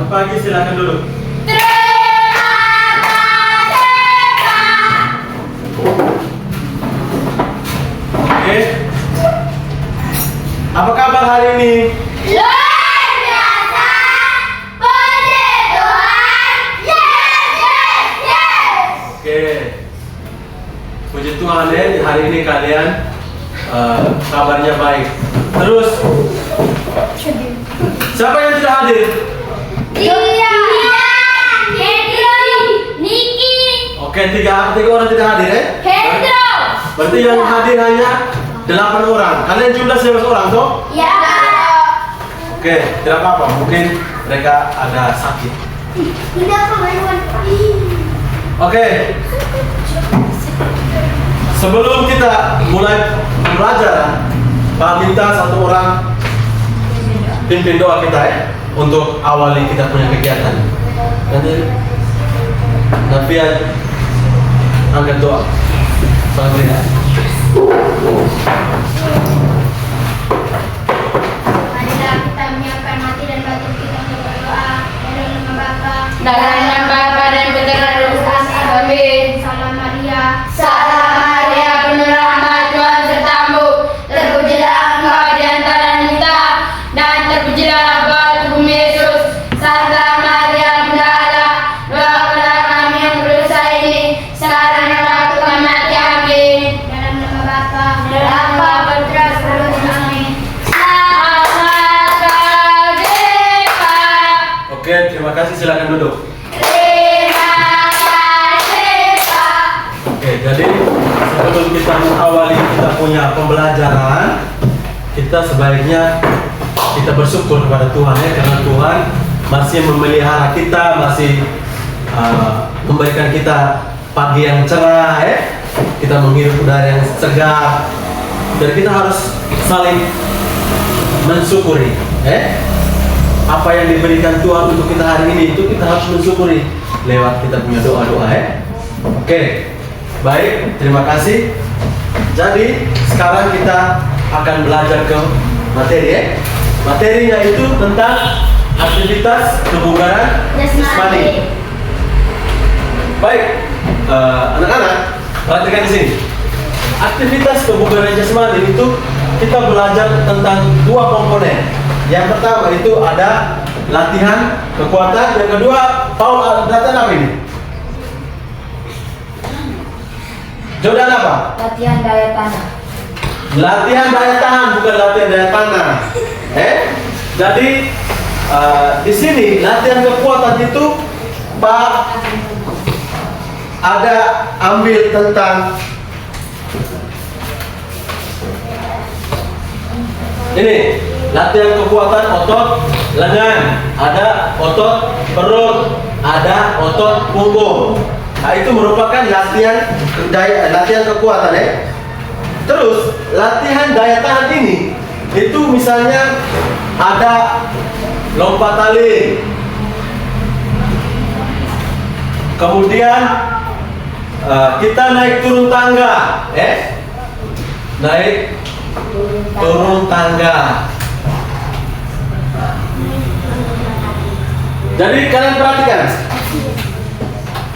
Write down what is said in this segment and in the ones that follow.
pagi, silakan duduk. Oke. Apa kabar hari ini? Luar biasa, puji Tuhan, yes. Oke. Puji Tuhan ya, hari ini kalian kabarnya baik. Terus, siapa yang tidak hadir? Iya, Hendro, Niki, Oke, tiga orang tidak hadir ya? Hendro. Berarti yang hadir hanya 8 orang. Kalian jumlah 11 orang toh? Ya. Oke, tidak apa-apa. Mungkin mereka ada sakit. Ini apa mainan? Oke. Sebelum kita mulai pembelajaran, Pak minta satu orang pimpin doa kita ya untuk awali kita punya kegiatan. Nanti Nafian angkat doa. Selamat ya. Marilah kita menyiapkan hati dan batin kita untuk berdoa. Dalam nama Bapa, Dalam nama Bapa dan Putra dan Roh Kudus. Amin. Salam Maria. Salam Maria, penuh rahmat, Tuhan sertamu. Terpujilah engkau di antara wanita, dan terpujilah buah tubuhmu Yesus. Santa Maria, Bunda Allah, doakanlah kami yang berdosa ini, sekarang dan waktu kematian. Amin. Dalam nama Bapa, Dalam Bapa, Putra, dan Roh Kudus. Amin. Selamat pagi, Pak. Oke, terima kasih. Silakan duduk. Terima kasih, Pak. Oke, jadi sebelum kita mengawali kita punya pembelajaran, kita sebaiknya kita bersyukur kepada Tuhan ya, karena Tuhan masih memelihara kita, masih memberikan kita pagi yang cerah ya. Kita menghirup udara yang segar. Dan kita harus saling mensyukuri apa yang diberikan Tuhan untuk kita hari ini, itu kita harus mensyukuri lewat kita punya doa-doa ya. Oke. Baik, terima kasih. Jadi sekarang kita akan belajar ke materi ya. Materinya itu tentang aktivitas kebugaran jasmani. Baik, anak-anak, perhatikan di sini. Aktivitas kebugaran jasmani itu kita belajar tentang dua komponen. Yang pertama itu ada latihan kekuatan, yang kedua Paul latihan apa ini? Jordan apa? Latihan daya tanah. Latihan daya tahan, bukan latihan daya tanah. Jadi di sini latihan kekuatan itu Pak ada ambil tentang ini latihan kekuatan otot lengan, ada otot perut, ada otot punggung. Nah, itu merupakan latihan kekuatan ya. Terus latihan daya tahan ini itu misalnya ada lompat tali, kemudian kita naik turun tangga, naik turun tangga. Jadi kalian perhatikan.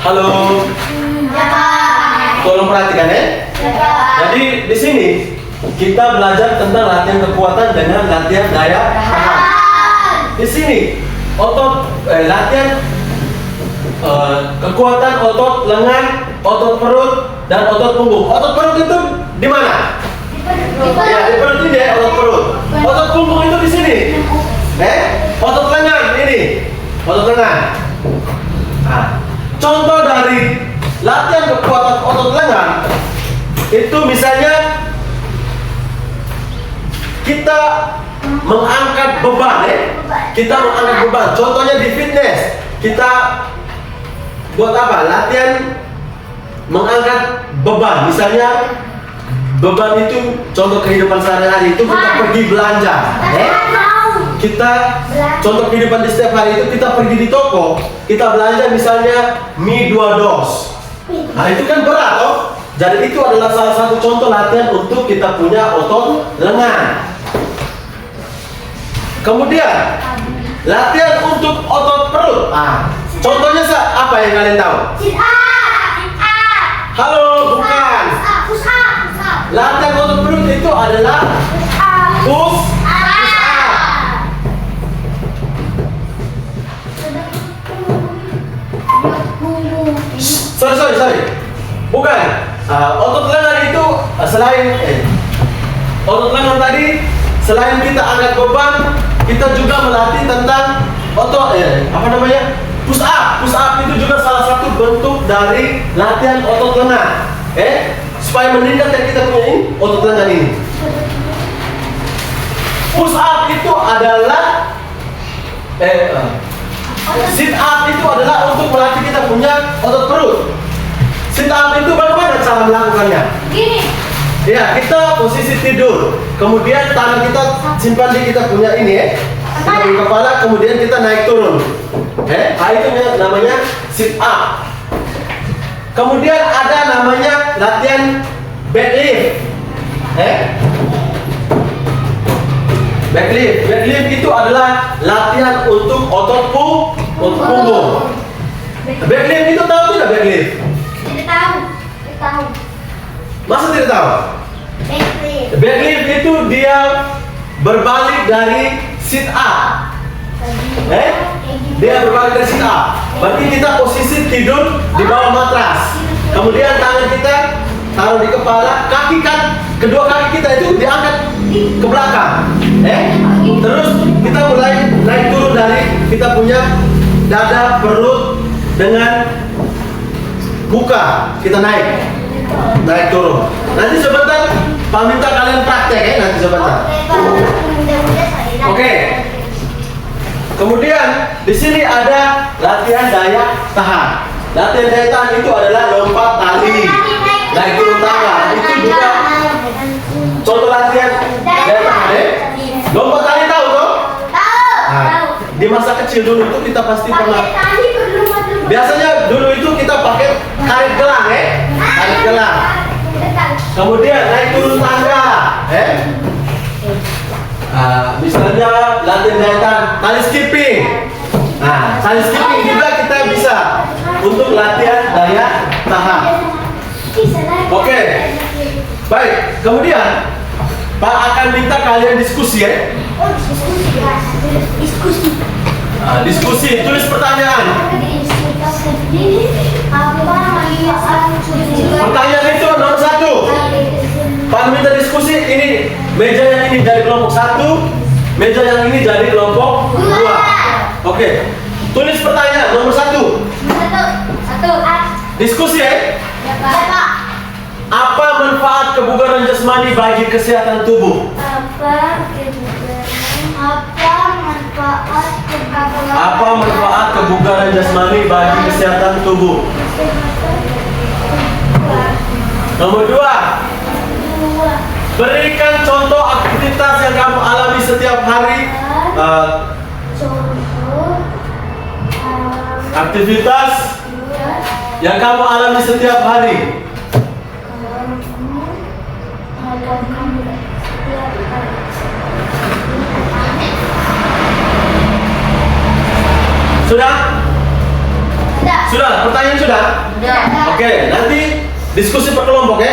Halo. Tolong perhatikan ya. Jadi di sini kita belajar tentang latihan kekuatan dengan latihan daya tahan. Di sini otot latihan kekuatan otot lengan, otot perut dan otot punggung. Otot perut itu di mana? Ya, di perut ini ya, otot perut. Otot punggung itu di sini. Otot lengan ini. Otot lengan. Nah, contoh dari latihan kekuatan otot lengan itu misalnya kita mengangkat beban ya. Kita mengangkat beban. Contohnya di fitness, kita buat apa? Latihan mengangkat beban. Misalnya beban itu contoh kehidupan sehari-hari itu kita pergi belanja. Kita contoh kehidupan di setiap hari itu kita pergi di toko, kita belanja misalnya mie 2 dos. Nah, itu kan berat toh. Jadi itu adalah salah satu contoh latihan untuk kita punya otot lengan. Kemudian latihan untuk otot perut. Contohnya apa yang kalian tahu? Sit up. Halo, bukan. Push up. Latihan otot perut itu adalah push up. Sorry. Bukan. Otot lengan itu selain otot lengan tadi, selain kita angkat beban, kita juga melatih tentang otot push up. Push up itu juga salah satu bentuk dari latihan otot lengan. Supaya meningkatkan kita punya otot lengan ini. Push up itu adalah sit up itu adalah untuk melatih kita punya otot perut. Sit up itu bagaimana cara melakukannya? Gini. Ya, kita posisi tidur. Kemudian tangan kita simpan di kita punya ini kita di kepala, kemudian kita naik turun. Itu namanya sit up. Kemudian ada namanya latihan backlift. Backlift itu adalah latihan untuk otot punggung. Backlift itu tahu tidak backlift? Tidak tahu. Masa tidak tahu? Backlift itu dia berbalik dari sit up. Dia berbalik dari sit up. Berarti kita posisi tidur di bawah matras. Kemudian tangan kita taruh di kepala, kedua kaki kita itu diangkat ke belakang. Terus kita mulai naik turun dari kita punya dada, perut dengan buka. Kita naik turun. Nanti sebentar Pak minta kalian praktek nanti sebentar. Oke. Kemudian di sini ada latihan daya tahan. Latihan daya tahan itu adalah lompat tali, naik turun tangga. Itu juga contoh latihan daya tahan. Lompat tali tahu toh? Tahu. Di masa kecil dulu itu kita pasti pernah. Biasanya dulu itu kita pakai karet gelang, karet gelang. Kemudian naik turun tangga, misalnya latihan daya tahan, tali skipping. Tali skipping juga kita bisa untuk latihan daya tahan. Oke. Baik. Kemudian Pak akan minta kalian diskusi diskusi, tulis pertanyaan. Pertanyaan itu nomor 1. Pak minta diskusi, ini meja yang ini dari kelompok 1, meja yang ini dari kelompok 2. Oke. Tulis pertanyaan nomor 1. Diskusi Apa manfaat kebugaran jasmani bagi kesehatan tubuh? Apa manfaat kebugaran jasmani bagi kesehatan tubuh? Nomor 2. Berikan contoh aktivitas yang kamu alami setiap hari. Aktivitas yang kamu alami setiap hari. Sudah? Sudah? Pertanyaan sudah? Oke, nanti diskusi per kelompok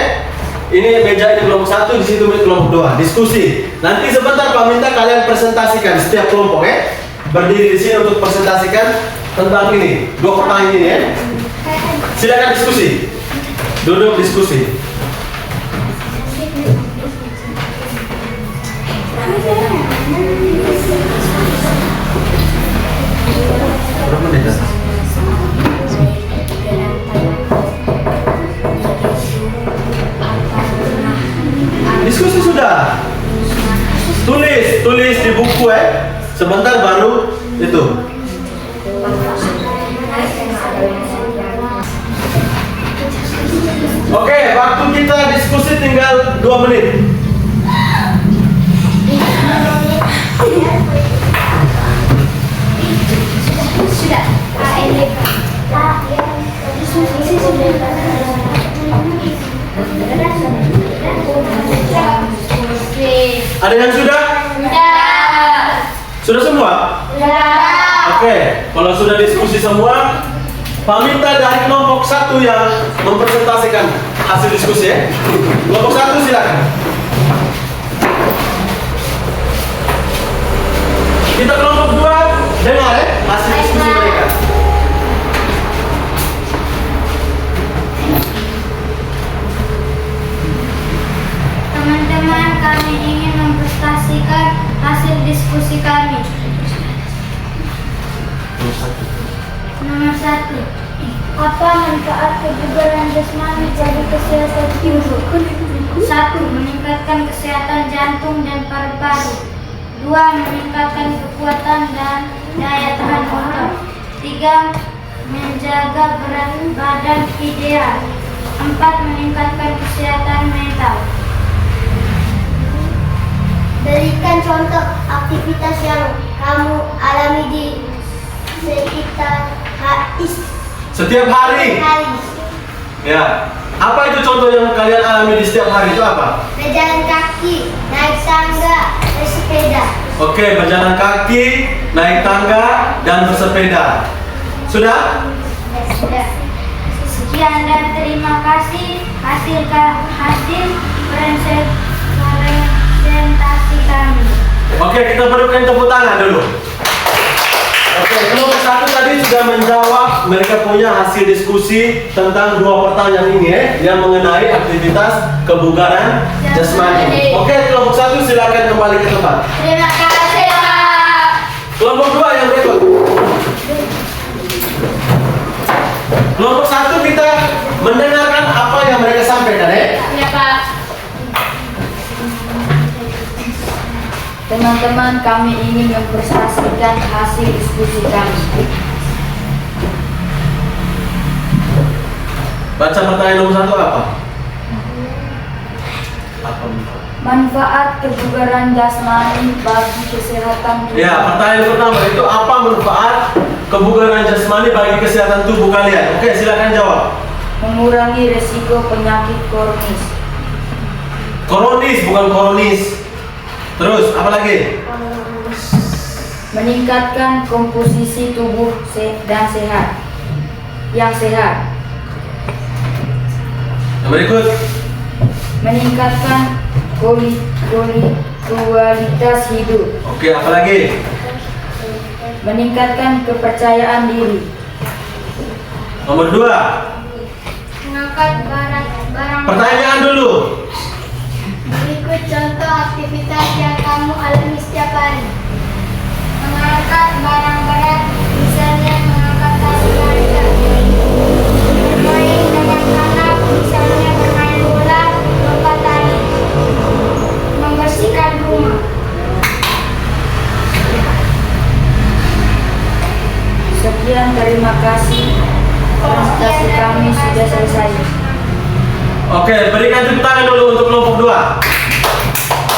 Ini meja ini kelompok 1, di situ kelompok 2. Diskusi. Nanti sebentar Pak minta kalian presentasikan setiap kelompok Berdiri di sini untuk presentasikan tentang ini. 2 pertanyaan ini Silakan diskusi. Duduk diskusi. Berapa menit? Diskusi sudah. Tulis di buku Sebentar baru itu. Oke, waktu kita diskusi tinggal 2 menit. Sudah. Ada yang sudah? Sudah. Sudah semua? Sudah. Oke, kalau sudah diskusi semua, Pak minta dari kelompok 1 yang mempresentasikan hasil diskusi ya. Kelompok 1 silakan. Kita kelompok 2 dengar ya hasil diskusi mereka. Teman-teman, kami ingin mempresentasikan hasil diskusi kami. Nomor 1. Apa manfaat kebugaran jasmani bagi kesehatan tubuh? 1. Meningkatkan kesehatan jantung dan paru-paru. 2. Meningkatkan kekuatan dan daya tahan otot. 3. Menjaga berat badan ideal. 4. Meningkatkan kesehatan mental. Berikan contoh aktivitas yang kamu alami di sekitar Setiap hari. Ya. Apa itu contoh yang kalian alami di setiap hari itu apa? Berjalan kaki, naik tangga, bersepeda. Oke, berjalan kaki, naik tangga, dan bersepeda. Sudah? Sudah. Sekian dan terima kasih hasil presentasi kami. Oke, kita berikan tepuk tangan dulu. Oke, kelompok 1 tadi sudah menjawab, mereka punya hasil diskusi tentang 2 pertanyaan ini yang mengenai aktivitas kebugaran jasmani. Oke, kelompok 1 silakan kembali ke tempat. Terima kasih, Pak. Kelompok 2 yang berikut. Kelompok 1 kita mendengarkan apa yang mereka sampaikan Ya, Pak. Teman-teman, kami ingin mempresentasikan hasil diskusi kami. Baca pertanyaan nomor 1 apa? Apa? Manfaat kebugaran jasmani bagi kesehatan tubuh. Ya, pertanyaan pertama itu apa manfaat kebugaran jasmani bagi kesehatan tubuh kalian? Oke, silakan jawab. Mengurangi resiko penyakit kronis. Kronis bukan kronis. Terus apa lagi? Meningkatkan komposisi tubuh dan sehat. Yang sehat. Yang berikut. Meningkatkan kualitas hidup. Oke, apa lagi? Meningkatkan kepercayaan diri. Nomor 2. Mengangkat barang. Pertanyaan dulu. Berikut contoh aktivitas yang kamu alami setiap hari. Mengangkat barang berat, misalnya mengangkat tas berat. Bermain dengan anak, misalnya bermain bola, lompat tali. Membersihkan rumah. Sekian, terima kasih. Presentasi kami sudah selesai. Oke, berikan tepuk tangan dulu untuk kelompok 2.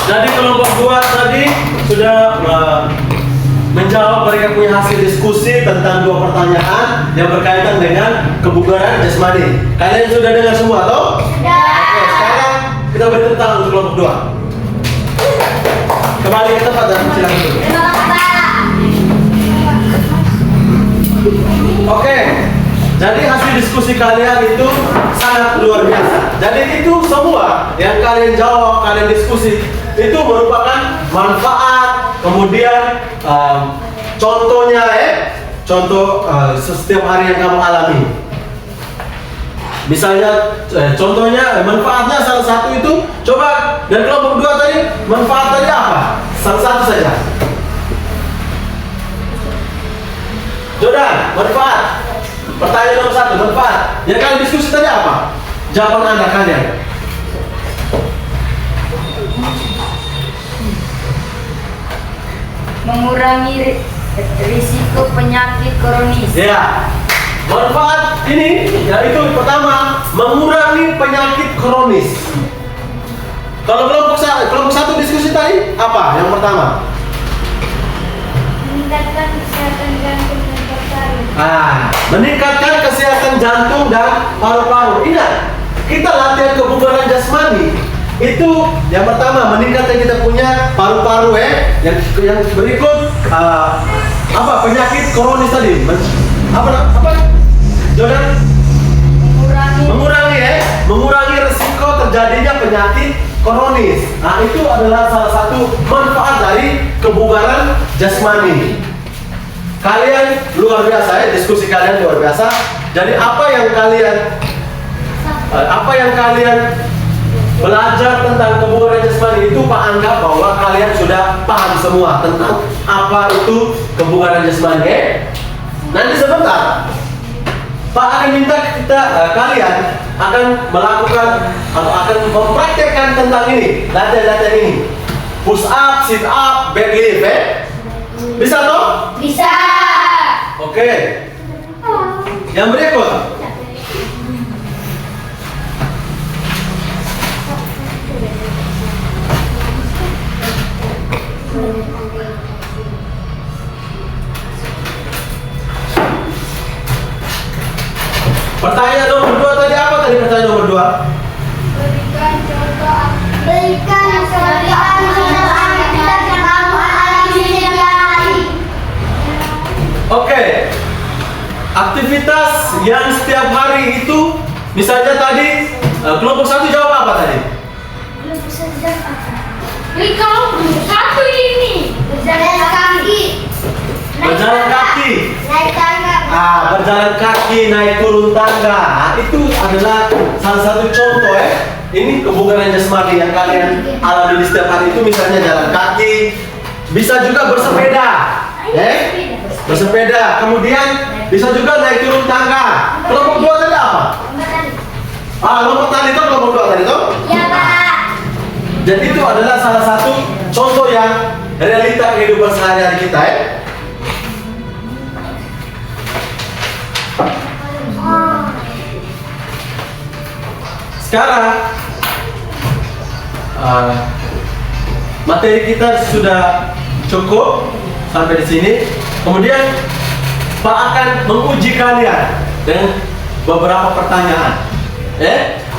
Jadi kelompok 2 tadi sudah menjawab, mereka punya hasil diskusi tentang 2 pertanyaan yang berkaitan dengan kebugaran jasmani. Kalian sudah dengar semua toh? Sudah. Oke, sekarang kita beri tepuk tangan untuk kelompok 2. Kembali ke tempat dan silakan dulu. Oke, jadi hasil diskusi kalian itu sangat luar biasa. Jadi itu semua yang kalian jawab, kalian diskusi itu merupakan manfaat. Kemudian contohnya contoh setiap hari yang kamu alami. Misalnya contohnya manfaatnya salah satu itu, coba dari kelompok 2 tadi manfaat tadi apa? Salah satu saja. Jordan, manfaat. Pertanyaan nomor 1, manfaat. Yang kalian diskusi tadi apa? Jawaban Anda kalian. Mengurangi risiko penyakit kronis. Ya. Manfaat ini yaitu pertama, mengurangi penyakit kronis. Kalau kelompok 1 diskusi tadi apa? Yang pertama. Meningkatkan kesehatan jantung dan paru-paru. Meningkatkan kesehatan jantung dan paru-paru. Ingat, kita latihan kebugaran jasmani itu yang pertama meningkatkan kita punya paru-paru Yang berikut Apa penyakit kronis tadi? Apa? Jordan? Mengurangi resiko terjadinya penyakit kronis. Nah, itu adalah salah satu manfaat dari kebugaran jasmani. Kalian luar biasa ya, diskusi kalian luar biasa. Jadi apa yang kalian belajar tentang kebugaran jasmani itu Pak anggap bahwa kalian sudah paham semua tentang apa itu kebugaran jasmani. Nanti sebentar Pak akan minta kalian akan melakukan atau akan mempraktekkan tentang ini, latihan-latihan ini. Push up, sit up, back lift, Bisa toh? Bisa. Oke. Yang berikut. Pertanyaan nomor 2 tadi apa tadi pertanyaan nomor 2? Berikan contoh aktivitas yang kamu alami setiap hari. Oke. Aktivitas yang setiap hari itu misalnya tadi kelompok 1 jawab apa tadi? Kalau satu ini berjalan kaki, Berjalan kaki. naik tangga. Berjalan kaki, naik turun tangga. Itu adalah salah satu contoh Ini kebugaran jasmani yang kalian alami di setiap hari itu misalnya jalan kaki, bisa juga bersepeda. Bersepeda. Kemudian bisa juga naik turun tangga. Kelompok 2 tadi apa? Kelompok tadi itu kelompok 2 tadi itu? Ya Pak. Jadi itu adalah salah satu contoh yang realita kehidupan sehari-hari kita Sekarang materi kita sudah cukup sampai di sini. Kemudian Pak akan menguji kalian dengan beberapa pertanyaan.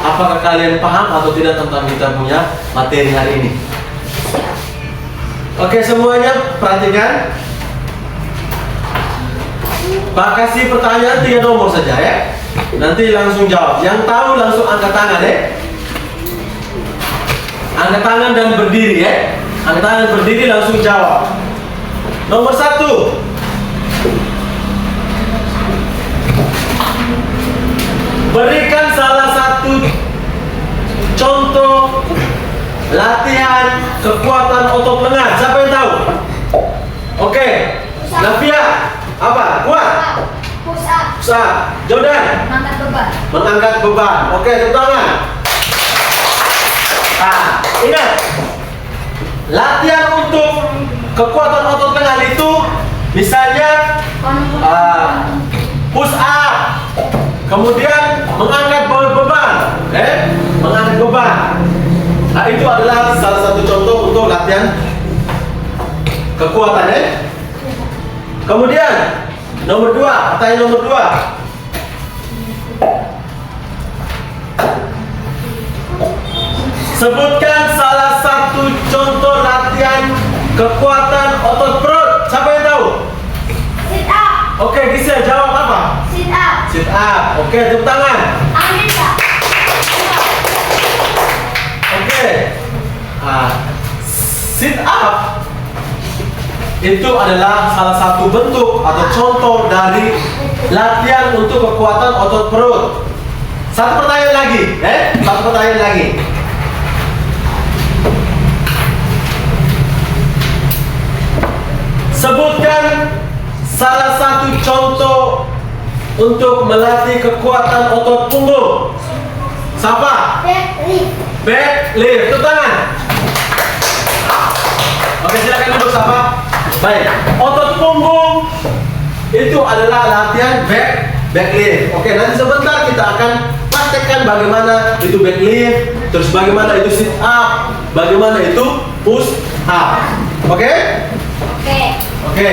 Apakah kalian paham atau tidak tentang kita punya materi hari ini? Oke, semuanya perhatikan. Pak kasih pertanyaan 3 nomor saja Nanti langsung jawab. Yang tahu langsung angkat tangan Angkat tangan dan berdiri Angkat tangan berdiri langsung jawab. Nomor 1. Berikan salah satu contoh latihan kekuatan otot lengan. Siapa yang tahu? Oke. Navia, apa? Kuat? Push up. Push up. Jordan? Mengangkat beban. Mengangkat beban. Oke, tepuk tangan. Ingat. Latihan untuk kekuatan otot lengan itu misalnya push up. Kemudian mengangkat beban. Mengangkat beban. Nah, itu adalah salah satu contoh untuk latihan kekuatan Kemudian nomor 2, pertanyaan nomor 2. Sebutkan salah satu contoh latihan kekuatan otot perut. Siapa yang tahu? Sit up. Oke, Gisel jawab apa? Sit up. Sit up. Oke, tepuk tangan. Amin Pak. Oke. Sit up itu adalah salah satu bentuk atau contoh dari latihan untuk kekuatan otot perut. Satu pertanyaan lagi, Satu pertanyaan lagi. Sebutkan salah satu contoh untuk melatih kekuatan otot punggung. Siapa? Back lift. Back lift. Tepuk tangan. Oke, silakan duduk siapa? Baik. Otot punggung itu adalah latihan back lift. Oke, nanti sebentar kita akan praktekkan bagaimana itu back lift, terus bagaimana itu sit up, bagaimana itu push up. Oke? Oke.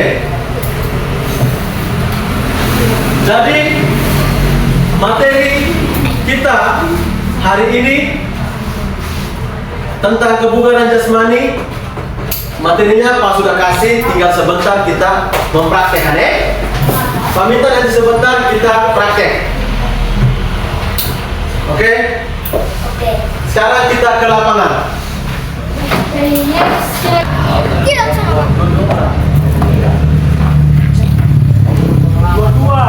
Jadi materi kita hari ini tentang kebugaran jasmani materinya Pak sudah kasih, tinggal sebentar kita mempraktekkan ya. Pak minta nanti sebentar kita praktek. Oke? Oke. Sekarang kita ke lapangan. Tidak sama. Dua-dua.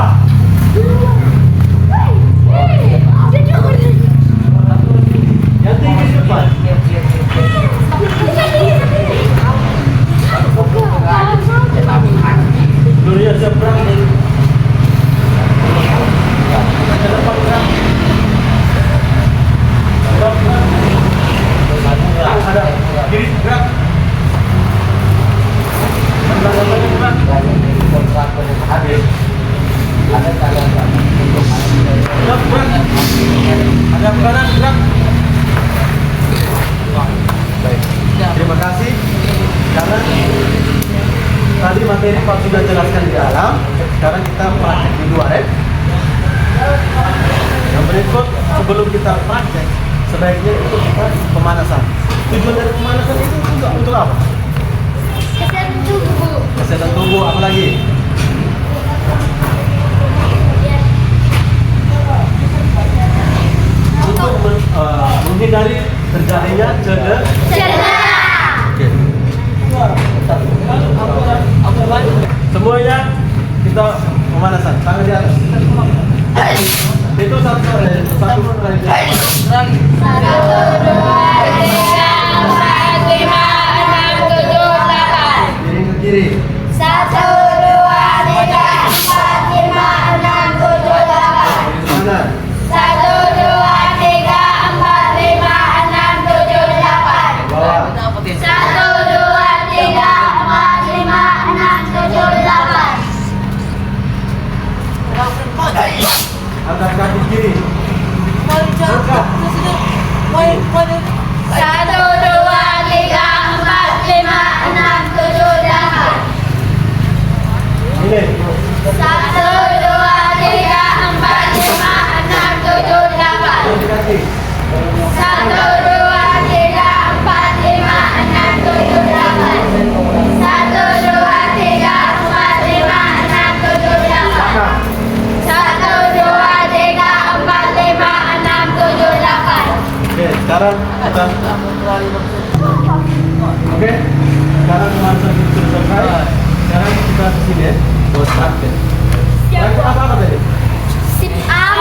Yang tinggi cepat. Dunia seberang. Ke depan gerak. Gerak, gerak. Ada. Kiri gerak. Gerak. Ada kanan gerak. Baik. Terima kasih. Karena tadi materi Pak sudah jelaskan di dalam. Sekarang kita praktek di luar ya. Yang berikut sebelum kita praktek, sebaiknya itu kita pemanasan. Tujuan dari pemanasan itu untuk apa? Kesehatan tubuh. Kesehatan tubuh, apa lagi? Untuk menghindari terjadinya cedera. Oke. Semuanya kita pemanasan, tangan di atas. Itu satu kali. Satu, dua, tiga, empat, lima, enam, tujuh, delapan. Miring ke kiri. Satu, dua, tiga, empat, lima, enam, tujuh, delapan. Miring ke kanan. Satu, dua, tiga, empat, lima, enam, tujuh, delapan. Bawah. Satu, dua, tiga, empat, lima, enam, tujuh, delapan. Angkat kaki kiri. Angkat. Satu, dua, tiga, empat, lima, enam, tujuh, delapan. Ini. Satu, dua, tiga, empat, lima, enam, tujuh, delapan. Angkat kaki. Satu, dua, tiga, empat, lima, enam, tujuh, delapan. Satu, dua, tiga, empat, lima, enam, tujuh, delapan. Satu, dua, tiga, empat, lima, enam, tujuh, delapan. Oke, sekarang kita. Oke. Sekarang pemanasan itu sudah selesai. Sekarang kita ke sini ya. Buat praktek. Yang apa tadi? Sit up.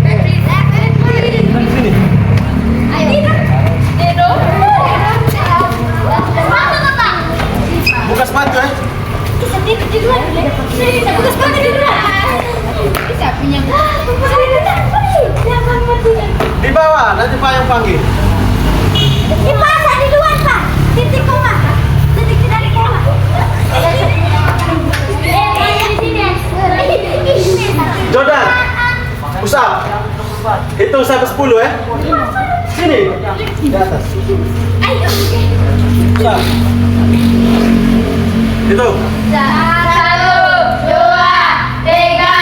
Backlift. Kita ke sini. Buka sepatu ya. Di bawah, nanti Pak yang panggil. Jordan, usap. Hitung sampai 10 ya. Sini. Di atas. Usap. Hitung. Satu, dua, tiga,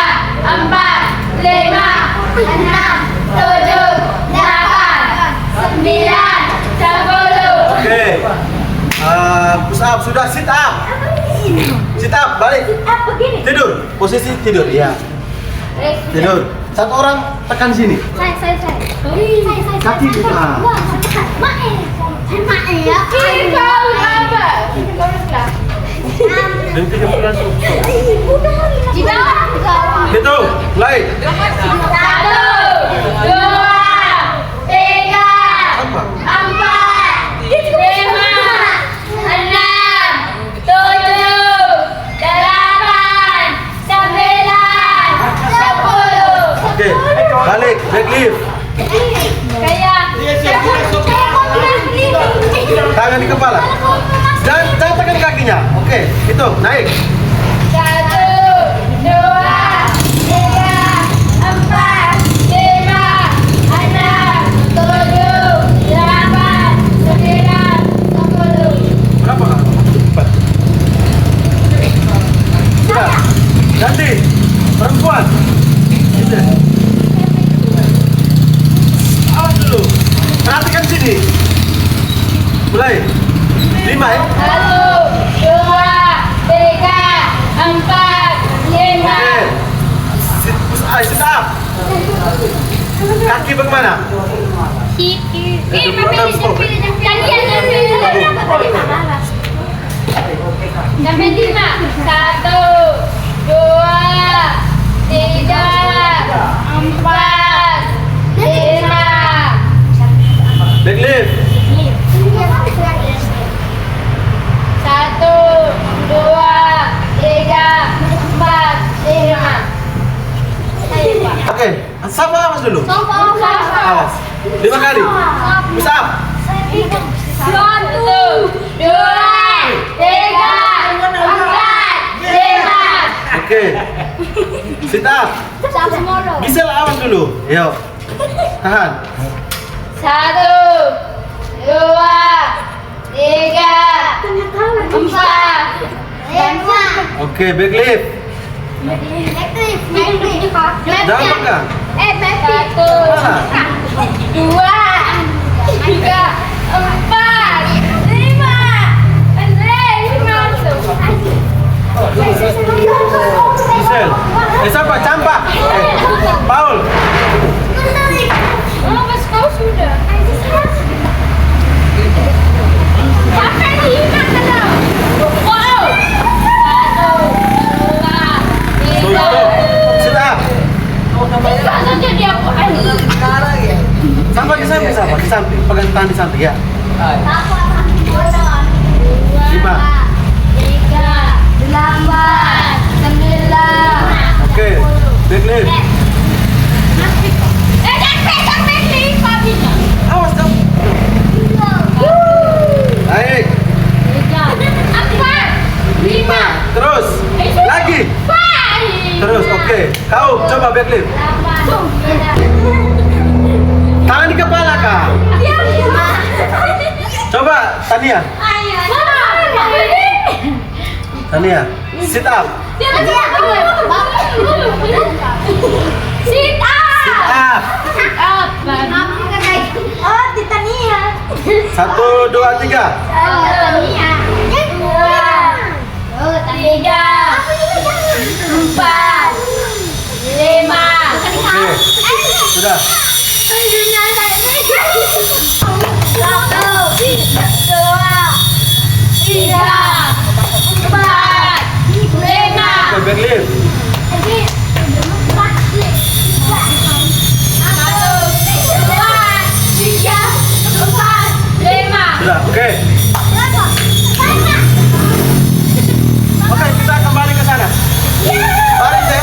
empat, lima, enam, tujuh, delapan, sembilan, 10. Oke. Push up sudah, sit up. Sit up, balik. Tidur. Posisi tidur, ya. Tidur. Satu orang tekan sini. Kaki. Dan 30 Di bawah. Hitung, mulai. Satu, dua, tiga, Apa? empat, lima, enam, tujuh, delapan, sembilan, 10. Oke, balik, backlift. Kayak Tangan di kepala. Jangan tekan kakinya. Oke, hitung, naik. satu, dua, tiga, empat, lima, enam, tujuh, delapan, sembilan, 10. Berapa? 4. Sudah. Ganti. Perempuan. Gitu. Awas dulu. Perhatikan sini. Mulai. 5 ya. 1, 2, 3, 4, 5. Sit up. Kaki bagaimana? Sampai 5. 1, 2, 3, 4, 5. Back lift. 1, 2, 3, 4, 5. Oke, sama awas dulu. Awas. 5 kali. Push up. 1, 2, 3, 4, 5. Oke. Sit up. Bisa lah, awas dulu. Yuk. Tahan. 1, 2, 3, 4, 5. Oke, back lift. Jangan pegang. 1, 2, 3, 4, 5. Gisel. Siapa? Campak. Paul. Oh, mas kau sudah. Sampai 5 kalau. Wow. 1, 2, 3. Tutup. Sit up. Bisa saja dia Sampai di samping, sama di samping. Pegang tangan di samping ya. 5. 3, 8, 9. Oke. Back lift. Sampai 5 bisa. Awas dong. Baik. 4, 5. Terus. Lagi. 5. Terus. Oke. Kau coba back lift. Tangan di kepala kak. Coba Tania. Tania. Sit up. Sit up. Sit up. Oh, Titania. 1, 2, 3. 3, 4, 5. Oke. Sudah. 5. Oke, back lift. 5. Sudah. Oke. Oke, kita kembali ke sana. Baris ya.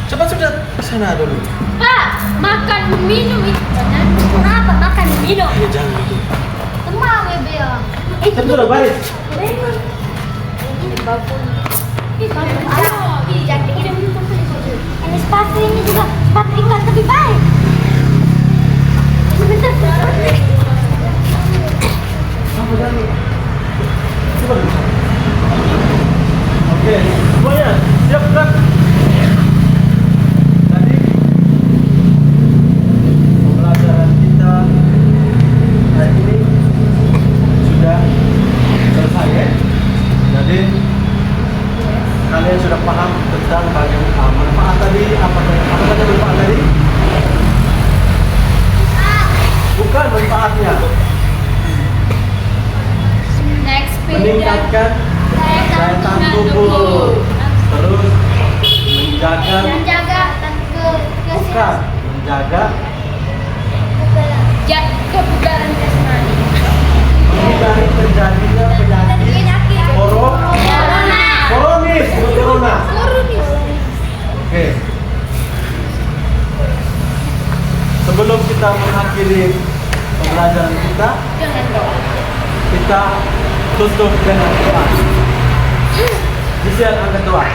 Cepat sudah ke sana dulu. Pak, makan minum itu. Kenapa makan minum? Ya jangan gitu. Temang ya, Bel. Cepat sudah baris. Ini sepatu ini juga sepatu ikan lebih baik. Oke, semuanya siap gerak. Tadi pembelajaran kita hari ini sudah selesai ya. Jadi kalian sudah paham tentang bagaimana manfaat tadi, apa saja manfaat tadi? Bukan manfaatnya. Next Meningkatkan daya tahan tubuh, terus menjaga, bukan menjaga, kebugaran jasmani. menghindari terjadinya penyakit koronis, bukan corona. Oke. Sebelum kita mengakhiri pembelajaran kita tutup dengan doa. Gisel angkat doa.